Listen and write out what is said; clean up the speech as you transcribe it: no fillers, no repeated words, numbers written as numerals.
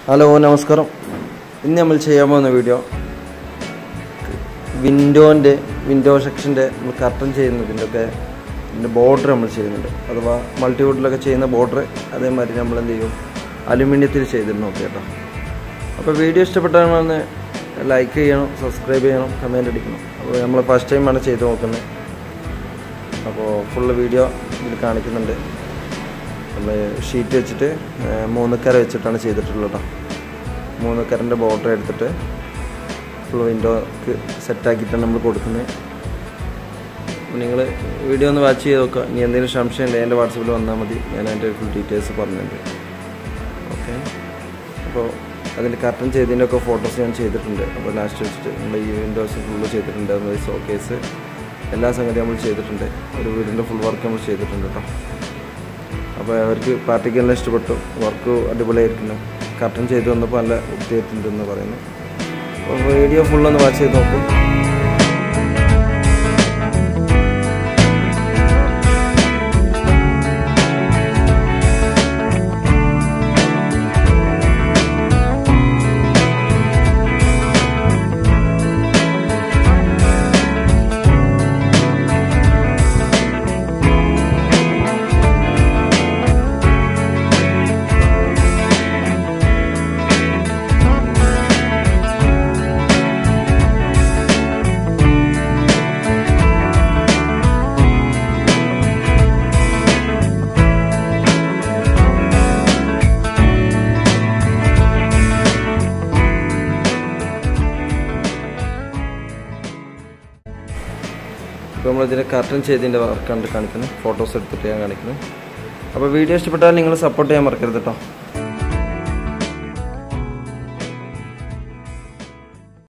Hello നമസ്കാരം. ഇന്ന് നമ്മൾ ചെയ്യാൻ പോകുന്ന വീഡിയോ വിൻഡോ സെക്ഷൻ്റെ നമ്മൾ കർട്ടൻ ചെയ്യുന്നതിൻ്റെയൊക്കെ ഇതിൻ്റെ ബോർഡർ നമ്മൾ ചെയ്യുന്നുണ്ട്. അഥവാ മൾട്ടിവുഡിലൊക്കെ ചെയ്യുന്ന ബോർഡർ അതേമാതിരി നമ്മൾ എന്ത് ചെയ്യും, അലുമിനിയത്തിൽ ചെയ്തിട്ട് നോക്കുക കേട്ടോ. അപ്പോൾ വീഡിയോ ഇഷ്ടപ്പെട്ടാൽ ലൈക്ക് ചെയ്യണം, സബ്സ്ക്രൈബ് ചെയ്യണം, കമൻറ്റ് അടിക്കണം. അപ്പോൾ നമ്മൾ ഫസ്റ്റ് ടൈമാണ് ചെയ്ത് നോക്കുന്നത്. അപ്പോൾ ഫുള്ള് വീഡിയോ ഇതിൽ കാണിക്കുന്നുണ്ട്. നമ്മൾ ഷീറ്റ് വെച്ചിട്ട് 3 കര വെച്ചിട്ടാണ് ചെയ്തിട്ടുള്ളത് കേട്ടോ. 3 കരൻ്റെ ബോർഡർ എടുത്തിട്ട് ഫുൾ വിൻഡോക്ക് സെറ്റാക്കിയിട്ടാണ് നമ്മൾ കൊടുക്കുന്നത്. നിങ്ങൾ വീഡിയോ ഒന്ന് വാച്ച് ചെയ്ത് നോക്കുക. ഇനി എന്തെങ്കിലും സംശയം ഉണ്ടെങ്കിൽ എൻ്റെ വാട്സപ്പിൽ വന്നാൽ മതി, ഞാൻ അതിൻ്റെ ഫുൾ ഡീറ്റെയിൽസ് പറഞ്ഞിട്ടുണ്ട്. ഓക്കെ, അപ്പോൾ അതിൻ്റെ കർട്ടൻ ചെയ്തതിൻ്റെയൊക്കെ ഫോട്ടോസ് ഞാൻ ചെയ്തിട്ടുണ്ട്. അപ്പോൾ ലാസ്റ്റ് വെച്ചിട്ട് നമ്മൾ ഈ വിൻഡോസ് ഫുള്ള് ചെയ്തിട്ടുണ്ട്. അതുപോലെ ഷോക്കേസ് എല്ലാ സംഗതിയും നമ്മൾ ചെയ്തിട്ടുണ്ട്. ഒരു വീടിൻ്റെ ഫുൾ വർക്ക് നമ്മൾ ചെയ്തിട്ടുണ്ട് കേട്ടോ. അപ്പോൾ അവർക്ക് പാർട്ടിക്കെല്ലാം ഇഷ്ടപ്പെട്ടു, വർക്ക് അടിപൊളിയായിരിക്കുന്നു. കർട്ടൻ ചെയ്ത് വന്നപ്പോൾ നല്ല വൃത്തിയായിട്ടുണ്ടെന്ന് പറയുന്നു. അപ്പോൾ വീഡിയോ ഫുള്ളൊന്ന് വാച്ച് ചെയ്ത് നോക്കും. ഇപ്പോൾ നമ്മളിതിൻ്റെ കർട്ടൻ ചെയ്തതിൻ്റെ വർക്കാണ് കാണിക്കുന്നത്, ഫോട്ടോസ് എടുത്തിട്ട് ഞാൻ കാണിക്കുന്നത്. അപ്പോൾ വീഡിയോ ഇഷ്ടപ്പെട്ടാൽ നിങ്ങൾ സപ്പോർട്ട് ചെയ്യാൻ മറക്കരുത് കേട്ടോ.